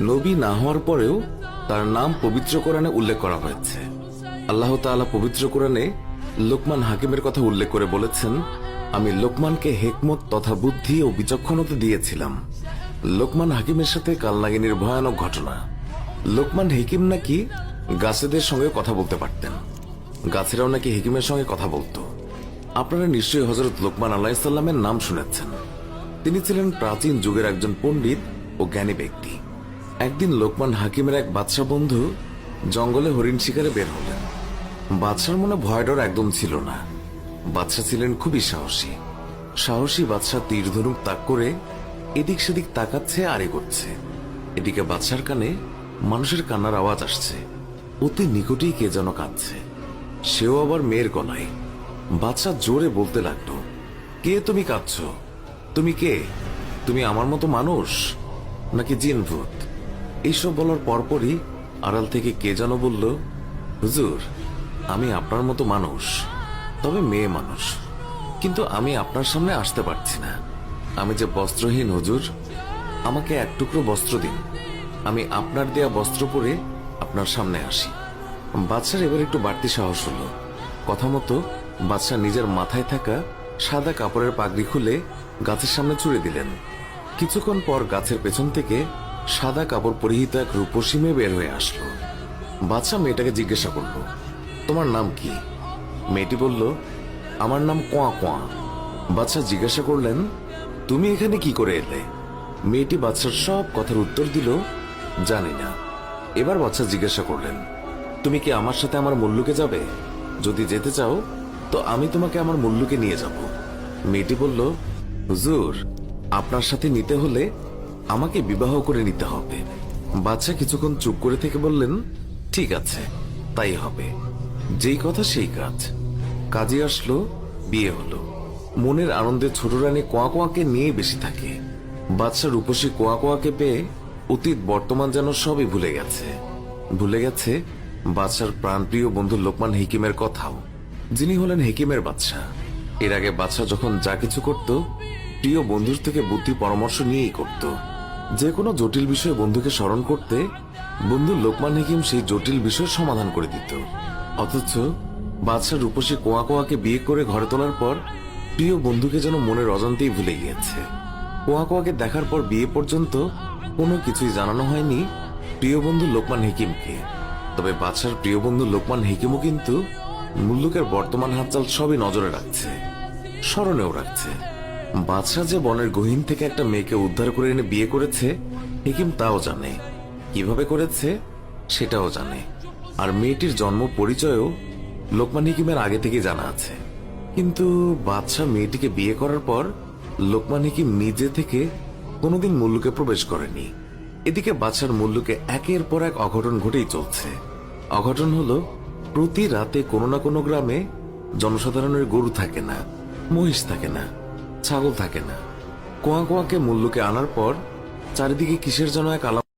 নবী না হওয়ার পরেও তার নাম পবিত্র কোরআনে উল্লেখ করা হয়েছে। আল্লাহ তাআলা পবিত্র কোরআনে লোকমান হাকিমের কথা উল্লেখ করে বলেছেন, আমি লোকমানকে হেকমত তথা বুদ্ধি ও বিচক্ষণতা দিয়েছিলাম। লোকমান হাকিমের সাথে কালনাগিনীর ভয়ানক ঘটনা। লোকমান হেকিম নাকি গাছেদের সঙ্গে কথা বলতে পারতেন, গাছেরাও নাকি হেকিমের সঙ্গে কথা বলতো। আপনারা নিশ্চয়ই হযরত লোকমান আলাইহিস সালামের নাম শুনেছেন। তিনি ছিলেন প্রাচীন যুগের একজন পণ্ডিত ও জ্ঞানী ব্যক্তি। একদিন লোকমান হাকিমের এক বাদশা বন্ধু জঙ্গলে হরিণ শিকারে বের হলেন। বাদশার মনে ভয় ডর একদম ছিল না। বাদশা ছিলেন খুবই সাহসী। সাহসী বাদশা তীর ধনুক তাক করে এদিক সেদিক তাকাচ্ছে আর এগোচ্ছে। এদিকে বাদশার কানে মানুষের কান্নার আওয়াজ আসছে। অতি নিকটেই কে যেন কাঁদছে, সেও আবার মেয়ের গলায়। বাদশা জোরে বলতে লাগলো, কে তুমি কাঁদছ? তুমি কে? তুমি আমার মতো মানুষ নাকি জিন ভূত? এইসব বলার পরপরই আড়াল থেকে কে যেন বলল, হুজুর, আমি আপনার মতো মানুষ, তবে মেয়ে মানুষ, কিন্তু আমি আপনার সামনে আসতে পারছি না। আমি যে বস্ত্রহীন হুজুর, আমাকে এক টুকরো বস্ত্র দিন, আমি আপনার দেয়া বস্ত্র পরে আপনার সামনে আসি। বাদশার এবার একটু বাড়তি সাহস হলো। কথা মতো বাদশা নিজের মাথায় থাকা সাদা কাপড়ের পাগড়ি খুলে গাছের সামনে ছুঁড়ে দিলেন। কিছুক্ষণ পর গাছের পেছন থেকে সাদা কাপড় পরিহিত এক রূপসী মেয়ে বের হয়ে আসলো। বাদশা মেয়েটাকে জিজ্ঞাসা করল, তোমার নাম কি? মেয়েটি বলল, আমার নাম কোয়া কোয়া। বাদশা জিজ্ঞাসা করলেন, তুমি এখানে কি করে এলে? মেয়েটি বাদশার সব কথার উত্তর দিল, জানি না। এবার বাদশা জিজ্ঞাসা করলেন, তুমি কি আমার সাথে আমার মুল্লুকে যাবে? যদি যেতে চাও তো আমি তোমাকে আমার মুল্লুকে নিয়ে যাব। মেয়েটি বলল, হুজুর, আপনার সাথে নিতে হলে আমাকে বিবাহ করে নিতে হবে। বাদশা কিছুক্ষণ চুপ করে থেকে বললেন, ঠিক আছে, তাই হবে। যেই কথা সেই কাজ। কাজে আসলো, বিয়ে হলো। মনের আনন্দে ছোট রানী কোয়া কোয়াকে নিয়ে বেশি থাকে। বাদশা রূপসী কোয়া কোয়াকে পেয়ে অতীত বর্তমান যেন সবই ভুলে গেছে। ভুলে গেছে বাদশার প্রাণপ্রিয় বন্ধু লোকমান হেকিমের কথাও, যিনি হলেন হেকিমের বাদশা। এর আগে বাদশা যখন যা কিছু করত, প্রিয় বন্ধুর থেকে বুদ্ধি পরামর্শ নিয়েই করত। যে কোনো জটিল বিষয়ে বন্ধুকে স্মরণ করতে বন্ধু লোকমান হেকিম সেই জটিল বিষয়ের সমাধান করে দিত। অথচ বাদশা রূপসী কোয়া কোয়াকে বিয়ে করে ঘরে তোলার পর প্রিয় বন্ধুকে যেন মনের অজান্তেই ভুলে গিয়েছে। কোয়া কোয়াকে দেখার পর বিয়ে পর্যন্ত কোনো কিছুই জানানো হয়নি প্রিয় বন্ধু লোকমান হেকিমকে। তবে বাদশার প্রিয় বন্ধু লোকমান হেকিমও কিন্তু মুল্লুকের বর্তমান হালচাল সবই নজরে রাখছে, স্মরণেও রাখছে। বাদশা যে বনের গহীন থেকে একটা মেয়েকে উদ্ধার করে এনে বিয়ে করেছে, হেকিম তাও জানে। কিভাবে করেছে সেটাও জানে। আর মেয়েটির জন্ম পরিচয়ও লোকমান হেকিমের আগে থেকে জানা আছে। কিন্তু বাদশা মেয়েটিকে বিয়ে করার পর লোকমান হেকিম নিজে থেকে কোনোদিন মুল্লুকে প্রবেশ করেনি। এদিকে বাদশার মুল্লুকে একের পর এক অঘটন ঘটেই চলছে। অঘটন হলো, প্রতি রাতে কোনো না কোনো গ্রামে জনসাধারণের গরু থাকে না, মহিষ থাকে না, ছাগল থাকে না। কোয়া কোয়াকে মুল্লুকে আনার পর চারিদিকে কিসের যেন এক আলামত